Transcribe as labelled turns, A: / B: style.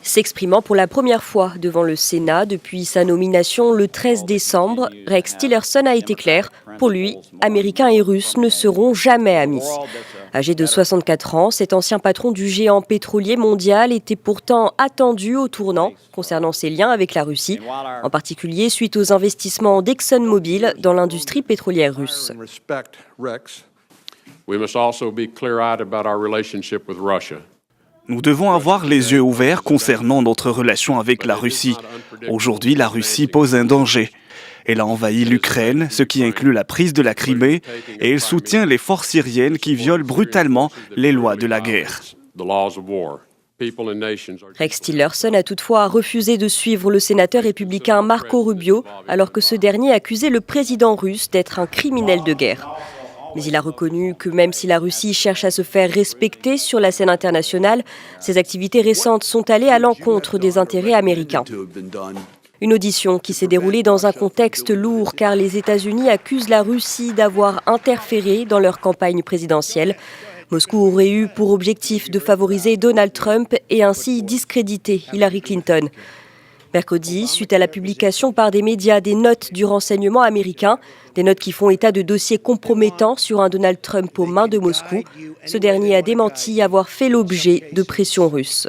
A: S'exprimant pour la première fois devant le Sénat depuis sa nomination le 13 décembre, Rex Tillerson a été clair. Pour lui, Américains et Russes ne seront jamais amis. Âgé de 64 ans, cet ancien patron du géant pétrolier mondial était pourtant attendu au tournant concernant ses liens avec la Russie, en particulier suite aux investissements d'ExxonMobil dans l'industrie pétrolière russe.
B: Nous devons avoir les yeux ouverts concernant notre relation avec la Russie. Aujourd'hui, la Russie pose un danger. Elle a envahi l'Ukraine, ce qui inclut la prise de la Crimée, et elle soutient les forces syriennes qui violent brutalement les lois de la guerre.
A: Rex Tillerson a toutefois refusé de suivre le sénateur républicain Marco Rubio, alors que ce dernier accusait le président russe d'être un criminel de guerre. Mais il a reconnu que même si la Russie cherche à se faire respecter sur la scène internationale, ses activités récentes sont allées à l'encontre des intérêts américains. Une audition qui s'est déroulée dans un contexte lourd car les États-Unis accusent la Russie d'avoir interféré dans leur campagne présidentielle. Moscou aurait eu pour objectif de favoriser Donald Trump et ainsi discréditer Hillary Clinton. Mercredi, suite à la publication par des médias des notes du renseignement américain, des notes qui font état de dossiers compromettants sur un Donald Trump aux mains de Moscou, ce dernier a démenti avoir fait l'objet de pressions russes.